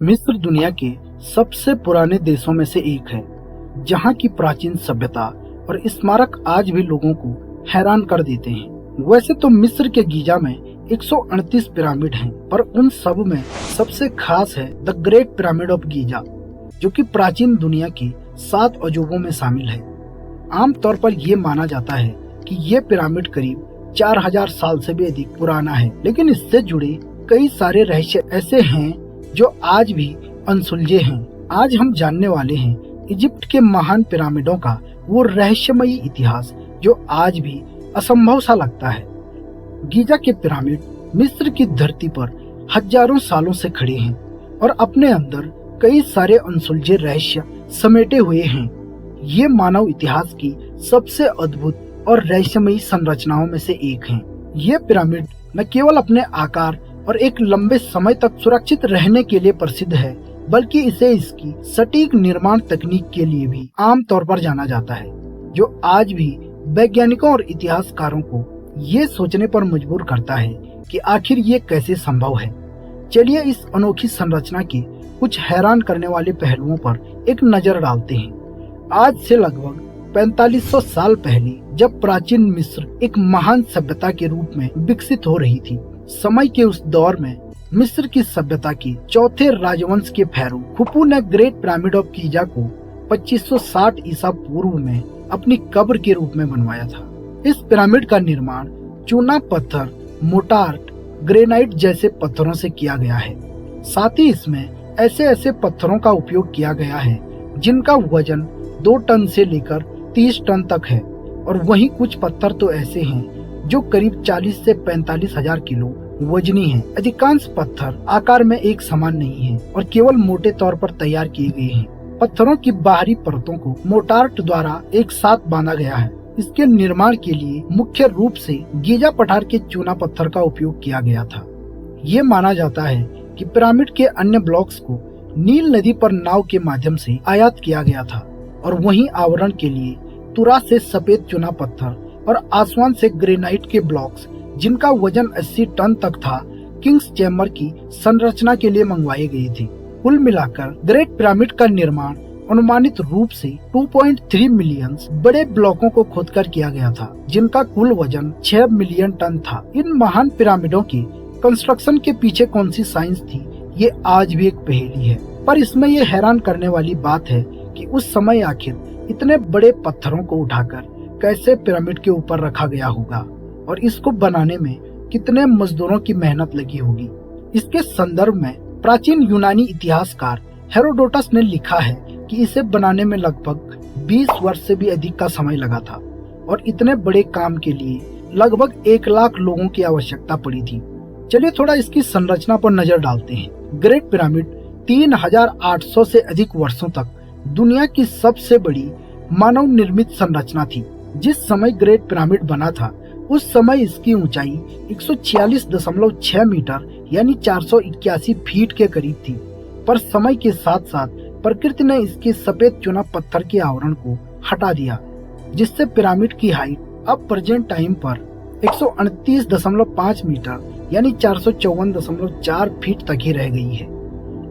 मिस्र दुनिया के सबसे पुराने देशों में से एक है, जहाँ की प्राचीन सभ्यता और स्मारक आज भी लोगों को हैरान कर देते हैं। वैसे तो मिस्र के गीजा में 138 पिरामिड हैं, पर उन सब में सबसे खास है the great pyramid of Giza, जो कि प्राचीन दुनिया की 7 अजूबों में शामिल है। आमतौर पर ये माना जाता है कि ये पिरामिड करीब 4000 साल से भी अधिक पुराना है, लेकिन इससे जुड़े कई सारे रहस्य ऐसे हैं जो आज भी अनसुलझे हैं। आज हम जानने वाले हैं इजिप्ट के महान पिरामिडों का वो रहस्यमयी इतिहास जो आज भी असंभव सा लगता है। गीजा के पिरामिड मिस्र की धरती पर हजारों सालों से खड़े हैं और अपने अंदर कई सारे अनसुलझे रहस्य समेटे हुए हैं। ये मानव इतिहास की सबसे अद्भुत और रहस्यमयी संरचनाओं में से एक हैं। ये पिरामिड न केवल अपने आकार और एक लंबे समय तक सुरक्षित रहने के लिए प्रसिद्ध है, बल्कि इसे इसकी सटीक निर्माण तकनीक के लिए भी आम तौर पर जाना जाता है, जो आज भी वैज्ञानिकों और इतिहासकारों को ये सोचने पर मजबूर करता है कि आखिर ये कैसे संभव है। चलिए इस अनोखी संरचना के कुछ हैरान करने वाले पहलुओं पर एक नजर डालते हैं। आज से लगभग 4500 साल पहले, जब प्राचीन मिस्र एक महान सभ्यता के रूप में विकसित हो रही थी, समय के उस दौर में मिस्र की सभ्यता के चौथे राजवंश के फेरो खुफू ने ग्रेट पिरामिड ऑफ गीजा को 2560 ईसा पूर्व में अपनी कब्र के रूप में बनवाया था। इस पिरामिड का निर्माण चूना पत्थर, मोटार्ट, ग्रेनाइट जैसे पत्थरों से किया गया है। साथ ही इसमें ऐसे ऐसे पत्थरों का उपयोग किया गया है जिनका वजन 2 टन से लेकर 30 टन तक है, और वहीं कुछ पत्थर तो ऐसे हैं जो करीब 40 से 45 हजार किलो वजनी है। अधिकांश पत्थर आकार में एक समान नहीं है और केवल मोटे तौर पर तैयार किए गए हैं। पत्थरों की बाहरी परतों को मोटार्ट द्वारा एक साथ बांधा गया है। इसके निर्माण के लिए मुख्य रूप से गीजा पठार के चूना पत्थर का उपयोग किया गया था। ये माना जाता है कि पिरामिड के अन्य ब्लॉक्स को नील नदी पर नाव के माध्यम से आयात किया गया था, और वहीं आवरण के लिए तुरा से सफेद चूना पत्थर और आसवान से ग्रेनाइट के ब्लॉक्स, जिनका वजन 80 टन तक था, किंग्स चैम्बर की संरचना के लिए मंगवाए गए थे। कुल मिलाकर ग्रेट पिरामिड का निर्माण अनुमानित रूप से 2.3 मिलियन बड़े ब्लॉकों को खोदकर किया गया था, जिनका कुल वजन 6 मिलियन टन था। इन महान पिरामिडों के कंस्ट्रक्शन के पीछे कौन सी साइंस थी, ये आज भी एक पहेली है। पर इसमें ये हैरान करने वाली बात है कि उस समय आखिर इतने बड़े पत्थरों को उठाकर कैसे पिरामिड के ऊपर रखा गया होगा, और इसको बनाने में कितने मजदूरों की मेहनत लगी होगी। इसके संदर्भ में प्राचीन यूनानी इतिहासकार हेरोडोटस ने लिखा है कि इसे बनाने में लगभग 20 वर्ष से भी अधिक का समय लगा था, और इतने बड़े काम के लिए लगभग 1 लाख लोगों की आवश्यकता पड़ी थी। चलिए थोड़ा इसकी संरचना पर नजर डालते हैं। ग्रेट पिरामिड 3800 से अधिक वर्षों तक दुनिया की सबसे बड़ी मानव निर्मित संरचना थी। जिस समय ग्रेट पिरामिड बना था, उस समय इसकी ऊंचाई 146.6 मीटर यानी 481 फीट के करीब थी। पर समय के साथ साथ प्रकृति ने इसके सफेद चूना पत्थर के आवरण को हटा दिया, जिससे पिरामिड की हाइट अब प्रेजेंट टाइम पर 129.5 मीटर यानी 454.4 फीट तक ही रह गई है।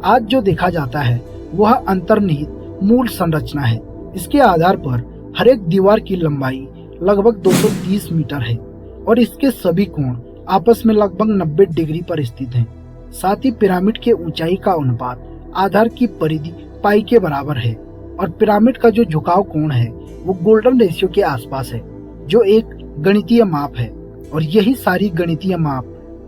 आज जो देखा जाता है वह अंतर्निहित मूल संरचना है। इसके आधार पर हर एक दीवार की लंबाई लगभग 230 मीटर है, और इसके सभी कोण आपस में लगभग 90 डिग्री पर स्थित हैं। साथ ही पिरामिड के ऊंचाई का अनुपात आधार की परिधि पाई के बराबर है, और पिरामिड का जो झुकाव कोण है वो गोल्डन रेशियो के आसपास है, जो एक गणितीय माप है। और यही सारी गणितीय माप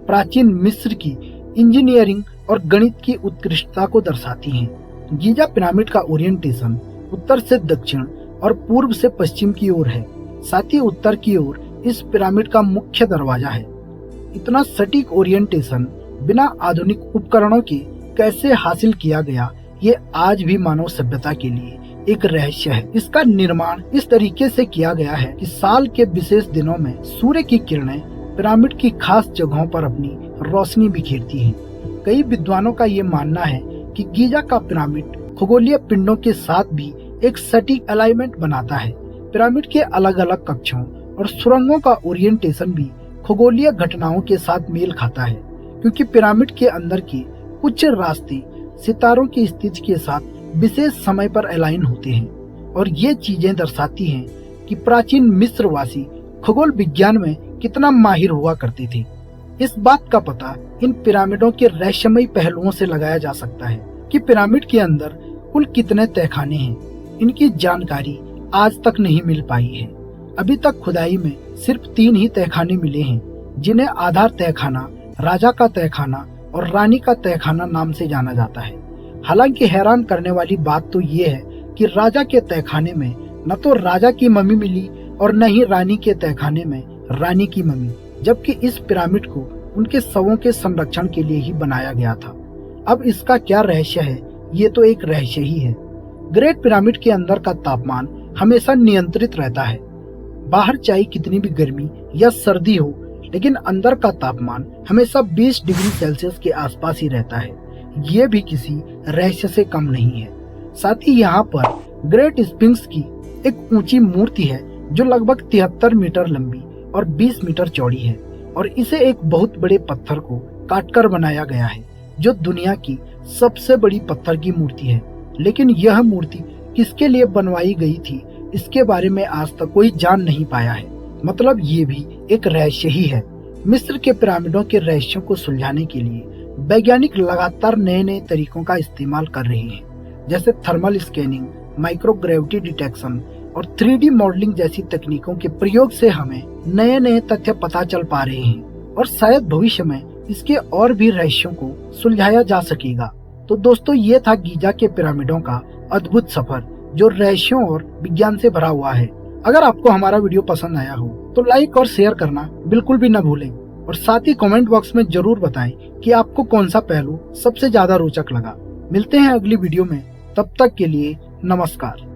प्राचीन मिस्र की इंजीनियरिंग और गणित की उत्कृष्टता को दर्शाती हैं। गीजा पिरामिड का ओरिएंटेशन उत्तर से दक्षिण और पूर्व से पश्चिम की ओर है। साथ ही उत्तर की ओर इस पिरामिड का मुख्य दरवाजा है। इतना सटीक ओरिएंटेशन बिना आधुनिक उपकरणों के कैसे हासिल किया गया, ये आज भी मानव सभ्यता के लिए एक रहस्य है। इसका निर्माण इस तरीके से किया गया है कि साल के विशेष दिनों में सूर्य की किरणें पिरामिड की खास जगहों पर अपनी रोशनी बिखेरती हैं। कई विद्वानों का ये मानना है कि गीजा का पिरामिड खगोलीय पिंडों के साथ भी एक सटीक अलाइनमेंट बनाता है। पिरामिड के अलग अलग कक्षों और सुरंगों का ओरिएंटेशन भी खगोलीय घटनाओं के साथ मेल खाता है, क्योंकि पिरामिड के अंदर के कुछ रास्ते सितारों की स्थिति के साथ विशेष समय पर अलाइन होते हैं और ये चीजें दर्शाती हैं कि प्राचीन मिस्रवासी खगोल विज्ञान में कितना माहिर हुआ करते थे। इस बात का पता इन पिरामिडों के रहस्यमयी पहलुओं से लगाया जा सकता है कि पिरामिड के अंदर कुल कितने तहखाने हैं। इनकी जानकारी आज तक नहीं मिल पाई है। अभी तक खुदाई में सिर्फ 3 ही तहखाने मिले हैं, जिन्हें आधार तहखाना, राजा का तहखाना और रानी का तहखाना नाम से जाना जाता है। हालांकि हैरान करने वाली बात तो ये है कि राजा के तहखाने में न तो राजा की मम्मी मिली और न ही रानी के तहखाने में रानी की मम्मी, जबकि इस पिरामिड को उनके शवों के संरक्षण के लिए ही बनाया गया था। अब इसका क्या रहस्य है, ये तो एक रहस्य ही है। ग्रेट पिरामिड के अंदर का तापमान हमेशा नियंत्रित रहता है। बाहर चाहे कितनी भी गर्मी या सर्दी हो, लेकिन अंदर का तापमान हमेशा 20 डिग्री सेल्सियस के आसपास ही रहता है। ये भी किसी रहस्य से कम नहीं है। साथ ही यहाँ पर ग्रेट स्फिंक्स की एक ऊंची मूर्ति है जो लगभग 73 मीटर लंबी और 20 मीटर चौड़ी है और इसे एक बहुत बड़े पत्थर को काटकर बनाया गया है, जो दुनिया की सबसे बड़ी पत्थर की मूर्ति है। लेकिन यह मूर्ति किसके लिए बनवाई गई थी, इसके बारे में आज तक कोई जान नहीं पाया है। मतलब ये भी एक रहस्य ही है। मिस्र के पिरामिडों के रहस्यों को सुलझाने के लिए वैज्ञानिक लगातार नए नए तरीकों का इस्तेमाल कर रहे हैं, जैसे थर्मल स्कैनिंग, माइक्रोग्रेविटी डिटेक्शन और 3D मॉडलिंग जैसी तकनीकों के प्रयोग से हमें नए नए तथ्य पता चल पा रहे हैं और शायद भविष्य में इसके और भी रहस्यों को सुलझाया जा सकेगा। तो दोस्तों, ये था गीजा के पिरामिडों का अद्भुत सफर, जो रहस्यों और विज्ञान से भरा हुआ है। अगर आपको हमारा वीडियो पसंद आया हो तो लाइक और शेयर करना बिल्कुल भी न भूलें और साथ ही कमेंट बॉक्स में जरूर बताएं कि आपको कौन सा पहलू सबसे ज्यादा रोचक लगा। मिलते हैं अगली वीडियो में, तब तक के लिए नमस्कार।